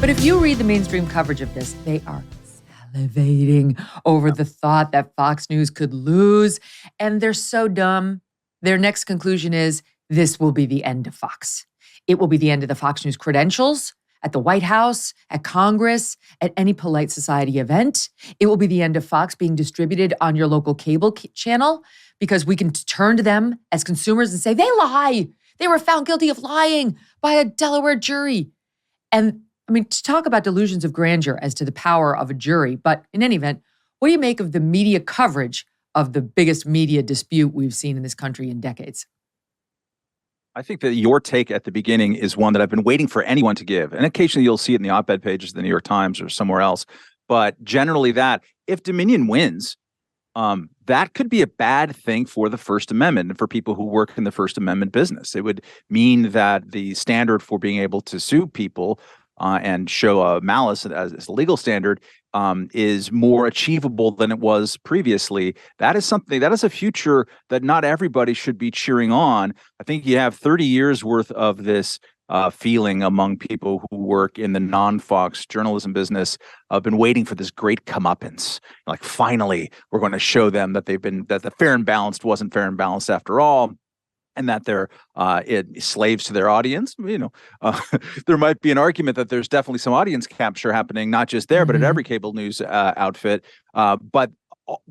But if you read the mainstream coverage of this, they are salivating over the thought that Fox News could lose. And they're so dumb. Their next conclusion is this will be the end of Fox. It will be the end of the Fox News credentials at the White House, at Congress, at any polite society event. It will be the end of Fox being distributed on your local cable channel because we can turn to them as consumers and say, they lie. They were found guilty of lying by a Delaware jury. And I mean, to talk about delusions of grandeur as to the power of a jury, but in any event, what do you make of the media coverage of the biggest media dispute we've seen in this country in decades? I think that your take at the beginning is one that I've been waiting for anyone to give. And occasionally you'll see it in the op-ed pages of the New York Times or somewhere else. But generally that, if Dominion wins, that could be a bad thing for the First Amendment and for people who work in the First Amendment business. It would mean that the standard for being able to sue people and show malice as a legal standard is more achievable than it was previously. That is something, that is a future that not everybody should be cheering on. I think you have 30 years worth of this feeling among people who work in the non-Fox journalism business. I've been waiting for this great comeuppance. Like, finally, we're going to show them that that the fair and balanced wasn't fair and balanced after all, and that they're slaves to their audience. There might be an argument that there's definitely some audience capture happening, not just there, but at every cable news outfit. But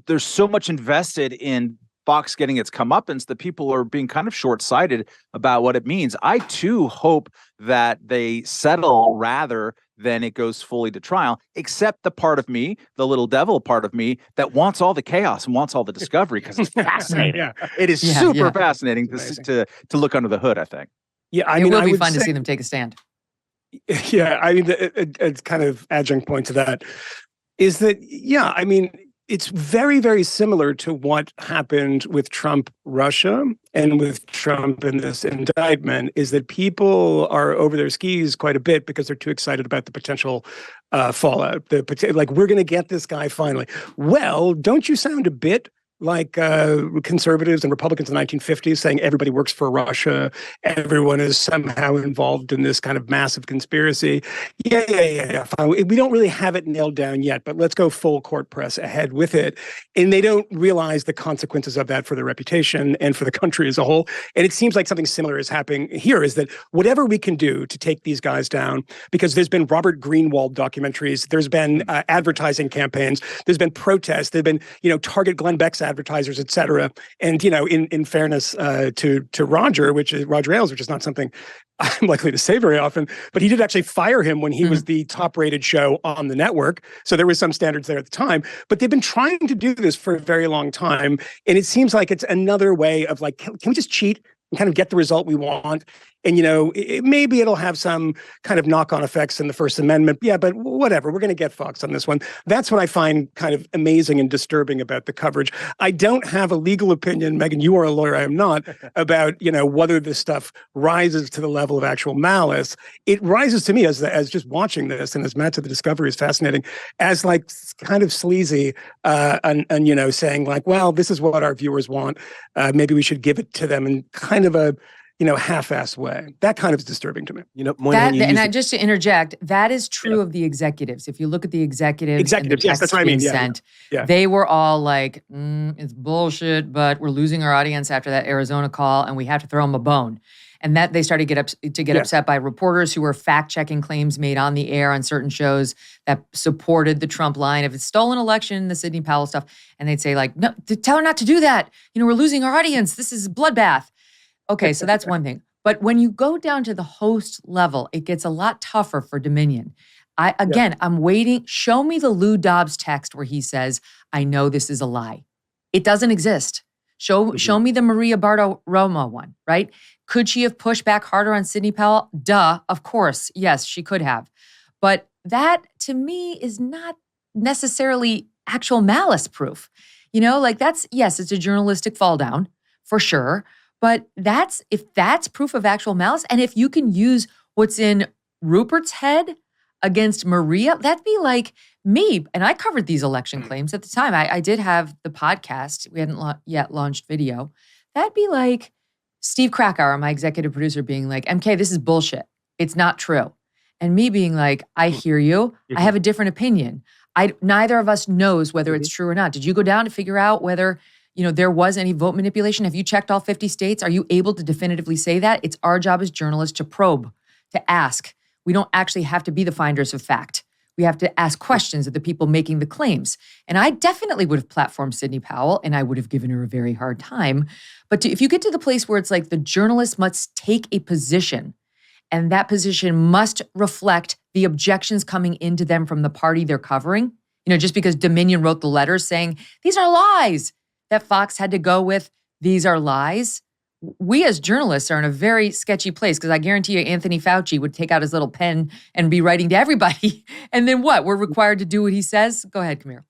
there's so much invested in Fox getting its comeuppance that people are being kind of short-sighted about what it means. I, too, hope that they settle rather than it goes fully to trial, except the part of me, the little devil part of me, that wants all the chaos and wants all the discovery because it's fascinating. It is super fascinating to look under the hood, I think. Yeah, I mean, it will be fun to see them take a stand. Yeah, I mean, it's kind of adjunct point to that is that, yeah, I mean, it's very, very similar to what happened with Trump, Russia, and with Trump in this indictment, is that people are over their skis quite a bit because they're too excited about the potential fallout. Like, we're going to get this guy finally. Well, don't you sound a bit like conservatives and Republicans in the 1950s saying everybody works for Russia, everyone is somehow involved in this kind of massive conspiracy? Yeah. Fine. We don't really have it nailed down yet, but let's go full court press ahead with it. And they don't realize the consequences of that for their reputation and for the country as a whole. And it seems like something similar is happening here, is that whatever we can do to take these guys down, because there's been Robert Greenwald documentaries, there's been advertising campaigns, there's been protests, there've been, Target Glenn Beck's advertisers, et cetera. And, in fairness to Roger Ailes, which is not something I'm likely to say very often, but he did actually fire him when he was the top-rated show on the network. So there was some standards there at the time. But they've been trying to do this for a very long time. And it seems like it's another way of like, can we just cheat and kind of get the result we want? And, maybe it'll have some kind of knock-on effects in the First Amendment. Yeah, but whatever. We're going to get Fox on this one. That's what I find kind of amazing and disturbing about the coverage. I don't have a legal opinion, Megan, you are a lawyer, I am not, about, whether this stuff rises to the level of actual malice. It rises to me as just watching this, and as Matt said, the discovery is fascinating, as like kind of sleazy and saying like, well, this is what our viewers want. Maybe we should give it to them in kind of a half-assed way. That kind of is disturbing to me. Just to interject, that is true of the executives. If you look at the executives, yes, that's what I mean. They were all like, it's bullshit, but we're losing our audience after that Arizona call, and we have to throw them a bone. And that they started to get upset by reporters who were fact-checking claims made on the air on certain shows that supported the Trump line of a stolen election, the Sidney Powell stuff. And they'd say like, no, tell her not to do that. We're losing our audience. This is a bloodbath. Okay, so that's one thing. But when you go down to the host level, it gets a lot tougher for Dominion. I'm waiting. Show me the Lou Dobbs text where he says, I know this is a lie. It doesn't exist. Show me the Maria Bartiromo one, right? Could she have pushed back harder on Sidney Powell? Duh, of course. Yes, she could have. But that, to me, is not necessarily actual malice proof. Yes, it's a journalistic fall down, for sure. But if that's proof of actual malice, and if you can use what's in Rupert's head against Maria, that'd be like me. And I covered these election claims at the time. I did have the podcast. We hadn't yet launched video. That'd be like Steve Krakauer, my executive producer, being like, MK, this is bullshit. It's not true. and me being like, I hear you. I have a different opinion. Neither of us knows whether it's true or not. Did you go down to figure out whether, there was any vote manipulation? Have you checked all 50 states? Are you able to definitively say that? It's our job as journalists to probe, to ask. We don't actually have to be the finders of fact. We have to ask questions of the people making the claims. And I definitely would have platformed Sidney Powell, and I would have given her a very hard time. But if you get to the place where it's like the journalist must take a position, and that position must reflect the objections coming into them from the party they're covering, just because Dominion wrote the letters saying, these are lies, that Fox had to go with, these are lies. We as journalists are in a very sketchy place because I guarantee you Anthony Fauci would take out his little pen and be writing to everybody. And then what? We're required to do what he says? Go ahead, Camille.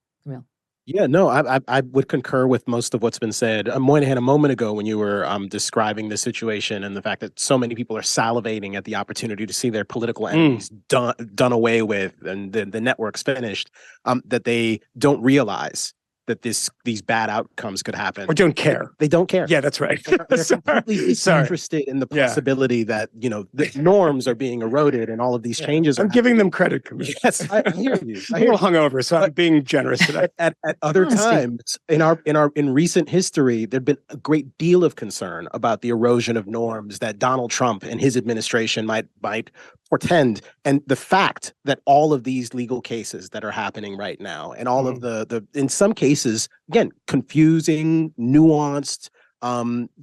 Yeah, no, I would concur with most of what's been said. Moynihan, a moment ago when you were describing the situation and the fact that so many people are salivating at the opportunity to see their political enemies done away with and the network's finished, that they don't realize that these bad outcomes could happen. Or don't care. They don't care. Yeah, that's right. They're completely disinterested in the possibility that, the norms are being eroded and all of these changes are I'm giving them credit, Camille. Yes, I hear you. I'm a little hungover, so I'm being generous today. At other times in recent history, there'd been a great deal of concern about the erosion of norms that Donald Trump and his administration might portend. And the fact that all of these legal cases that are happening right now and all of the in some cases, again, confusing, nuanced,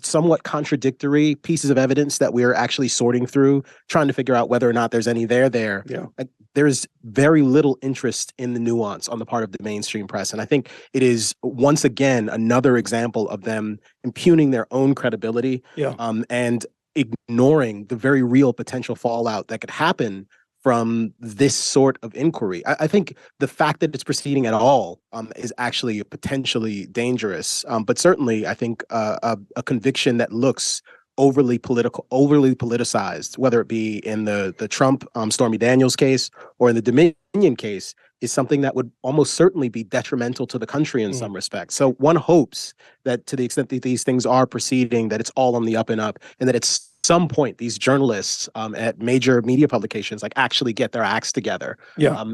somewhat contradictory pieces of evidence that we're actually sorting through, trying to figure out whether or not there's any there. Yeah. There's very little interest in the nuance on the part of the mainstream press. And I think it is, once again, another example of them impugning their own credibility and ignoring the very real potential fallout that could happen from this sort of inquiry. I think the fact that it's proceeding at all is actually potentially dangerous. But certainly, I think a conviction that looks overly politicized, whether it be in the Trump Stormy Daniels case or in the Dominion case, is something that would almost certainly be detrimental to the country in some respects. So one hopes that to the extent that these things are proceeding, that it's all on the up and up, and that at some point these journalists at major media publications actually get their acts together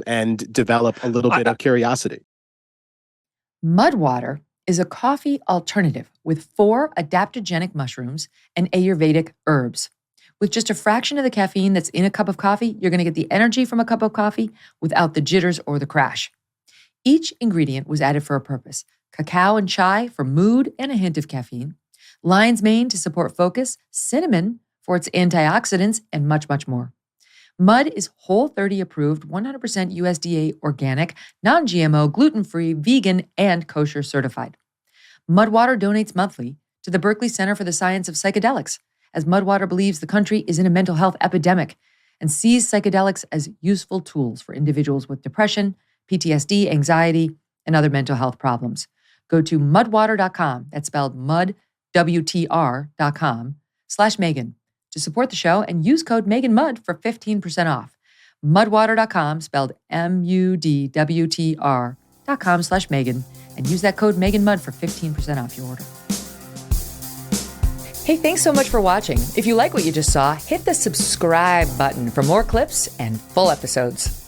and develop a little bit of curiosity. Mudwater is a coffee alternative with 4 adaptogenic mushrooms and Ayurvedic herbs. With just a fraction of the caffeine that's in a cup of coffee, you're going to get the energy from a cup of coffee without the jitters or the crash. Each ingredient was added for a purpose. Cacao and chai for mood and a hint of caffeine. Lion's mane to support focus. Cinnamon for its antioxidants, and much, much more. Mud is Whole30 approved, 100% USDA organic, non-GMO, gluten-free, vegan, and kosher certified. Mudwater donates monthly to the Berkeley Center for the Science of Psychedelics, as Mudwater believes the country is in a mental health epidemic and sees psychedelics as useful tools for individuals with depression, PTSD, anxiety, and other mental health problems. Go to mudwater.com, that's spelled mud, WTR.com/Megan to support the show and use code MeganMud for 15% off. Mudwater.com, spelled MUDWTR.com/Megan, and use that code MeganMud for 15% off your order. Hey, thanks so much for watching. If you like what you just saw, hit the subscribe button for more clips and full episodes.